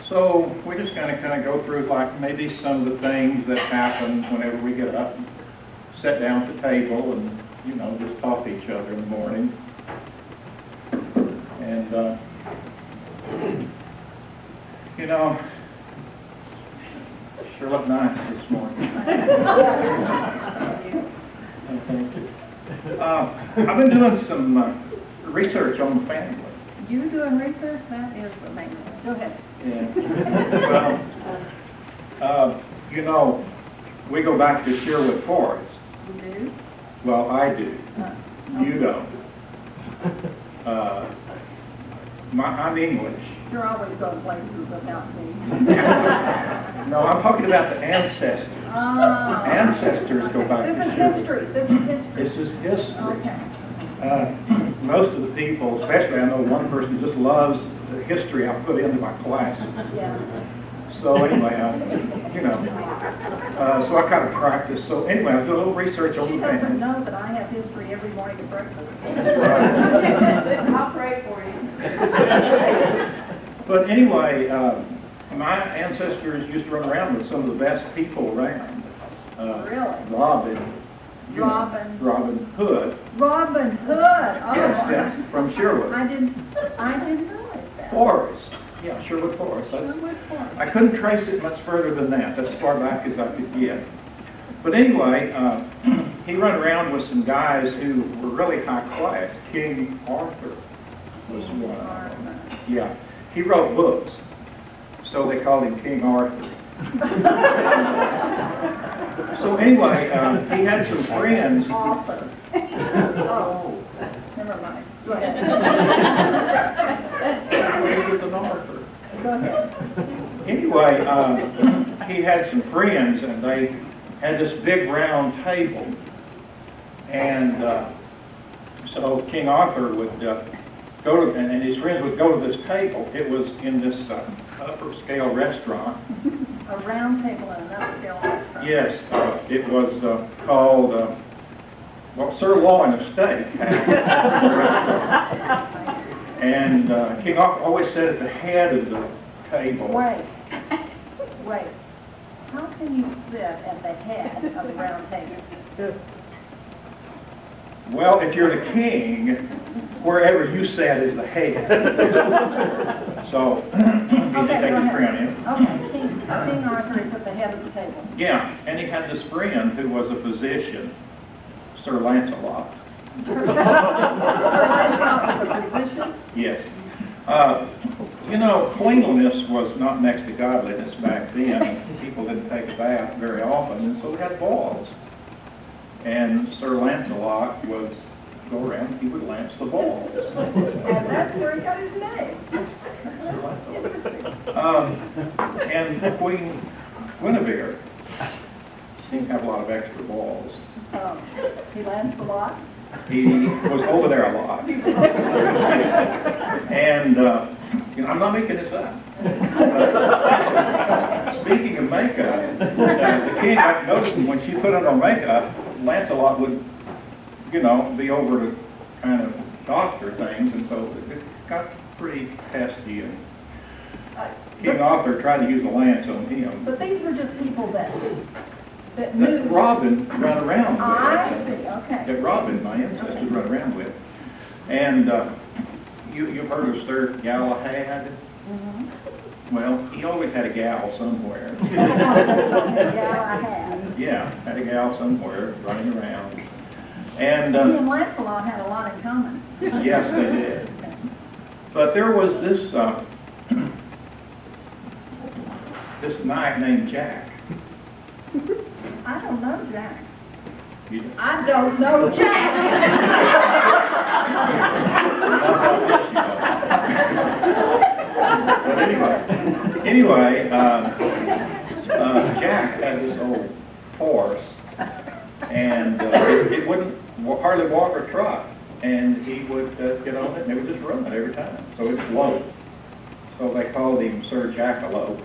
So we're just going to kind of go through like maybe some of the things that happen whenever we get up and sit down at the table and, you know, just talk to each other in the morning. And, you know, sure looked nice this morning. Thank you. I've been doing some research on the family. You doing research? That is amazing. Go ahead. Yeah. Well, you know, we go back to Sherwood Forest. You do? Well, I do. You don't. I'm English. You're always going places without me. No, I'm talking about the ancestors. Ancestors go back to Sherwood. This is history. Okay. Okay. Most of the people, especially I know one person, just loves the history I put into my classes. Yeah. So anyway, you know, so I kind of practice. So anyway, I do a little research on the family. She doesn't know that I have history every morning at breakfast. That's right. I'll pray for you. But anyway, my ancestors used to run around with some of the best people around. Really? Robin Hood. Robin Hood. Oh, Yes, from Sherwood. I didn't realize that. Forest. Yeah, Sherwood Forest. Sherwood Forest. I couldn't trace it much further than that. That's as far back as I could get. But anyway, he ran around with some guys who were really high class. King Arthur was one of them. Yeah. He wrote books, so they called him King Arthur. So anyway, he had some friends. Author. Oh, never mind. Go ahead. With an Arthur. Go ahead. Anyway, he had some friends, and they had this big round table. And so King Arthur would go to, and his friends would go to this table. It was in this upper scale restaurant. A round table in an upscale restaurant. Yes, it was called, well, sirloin of steak. And King Arthur always sat at the head of the table. Wait. How can you sit at the head of the round table? Well, if you're the king, wherever you sat is the head. So, did you take his friend in? Okay, King Arthur is at the head of the table. Yeah, and he had this friend who was a physician, Sir Lancelot. Sir Lancelot was a physician? Yes. You know, cleanliness was not next to godliness back then. People didn't take a bath very often, and so they had balls. And Sir Lancelot would go around, he would lance the balls. And that's where he got his name. And Queen Guinevere seemed to have a lot of extra balls. He lanced a lot? He was over there a lot. And, you know, I'm not making this up. Speaking of makeup, the king, I noticed when she put on her makeup, Lancelot would, you know, be over to kind of doctor things, and so it got pretty testy, and King Arthur tried to use a lance on him. But these were just people that knew. That Robin ran around with. I see, okay. That Robin, my ancestors, run around with. And you've heard of Sir Galahad? Mm-hmm. Well, he always had a gal somewhere. Galahad. Yeah, had a gal somewhere running around. And he and Lancelot had a lot in common. yes, they did. But there was this this knight named Jack. I don't know Jack. You know? I don't know Jack. But anyway, Jack had this old horse, and it wouldn't hardly walk or trot, and he would get on it, and it would just run it every time. So it's slow. So they called him Sir Jackalope.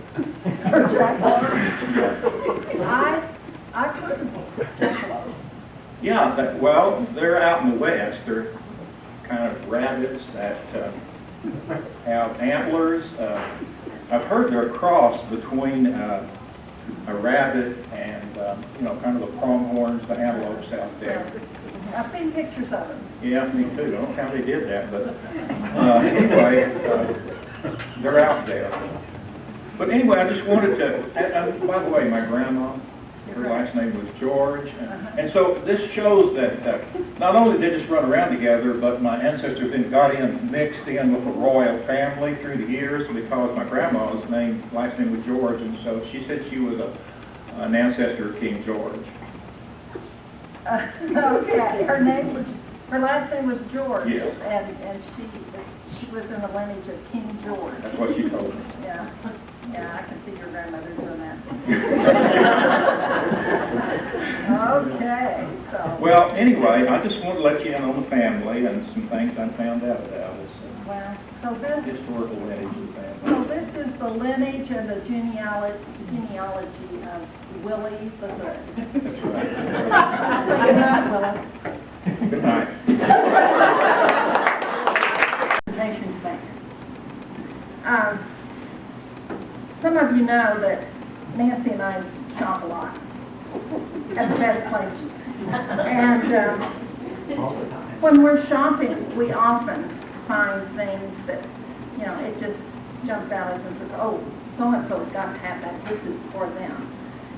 Sir Jackalope? I've heard of Jackalope. Yeah, well, they're out in the west. They're kind of rabbits that have antlers. I've heard they're a cross between a rabbit and, kind of the pronghorns, the antelopes out there. I've seen pictures of them. Yeah, me too. I don't know how they did that, but anyway, they're out there. But anyway, I just wanted to, by the way, my grandma, her last name was George, and so this shows that not only did they just run around together, but my ancestors then got mixed in with the royal family through the years, because my grandma's last name was George, and so she said she was an ancestor of King George. Okay, her last name was George. Yes. And she was in the lineage of King George. That's what she told me. Yeah. Yeah, I can see your grandmother doing that. Okay, so. Well, anyway, I just wanted to let you in on the family and some things I found out about it. Well, so this. Historical lineage of the family. So this is the lineage and the genealogy of Willie the Good. That's right. Good night, Willie. Good night. Nation's Bank. Some of you know that Nancy and I shop a lot at the best places. And when we're shopping, we often find things that, it just jumps out at us and says, oh, so-and-so's got to have that. This is for them.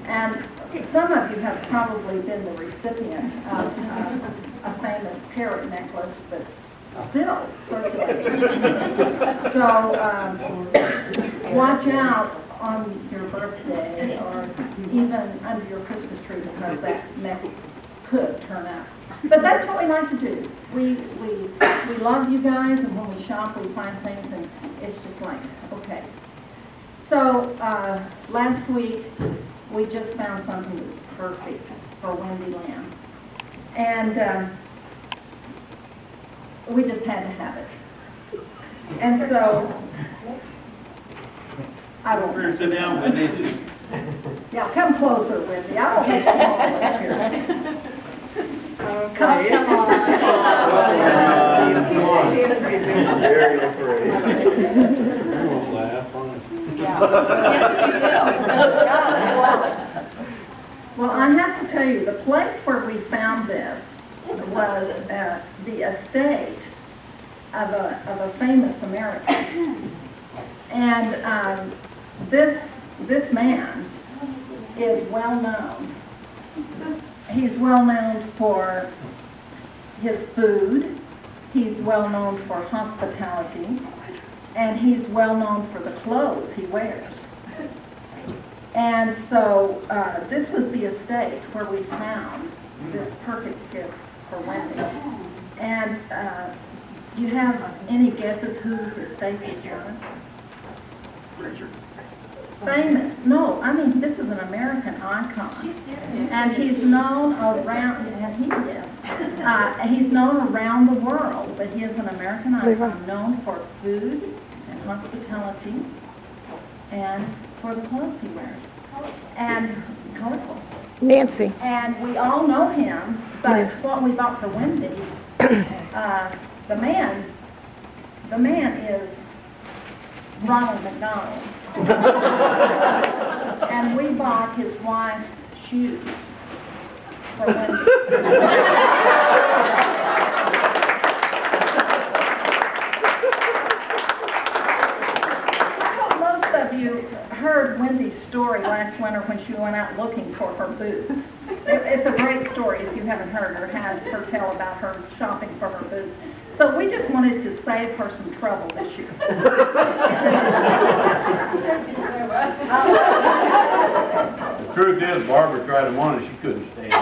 And some of you have probably been the recipient of a famous parrot necklace that's still circulating. So watch out on your birthday or even under your Christmas tree, because that necklace could turn out. But that's what we like to do. We love you guys, and when we shop, we find things, and it's just like, okay. So last week, we just found something that was perfect for Wendy Lynn. And we just had to have it. And so, I won't. Sit down, Wendy. Yeah, come closer, Wendy. I won't make you all up here. Come on. Well, I have to tell you, the place where we found this was the estate of a famous American, and this man is well known. He's well known for his food. He's well known for hospitality, and he's well known for the clothes he wears. And so this was the estate where we found this perfect gift for Wendy. And do you have any guesses whose estate is yours? Richard. Famous. No, I mean, this is an American icon. And he's known around, he's known around the world, but he is an American icon known for food and hospitality and for the clothes he wears. And colorful. Nancy. And we all know him, but it's what we bought for Wendy. The man is Ronald McDonald. And we bought his wife's shoes for Wendy. I hope most of you heard Wendy's story last winter when she went out looking for her boots. It's a great story if you haven't heard or had her tell about her shopping for her boots. So we just wanted to save her some trouble this year. The truth is, Barbara tried them on and she couldn't stand it.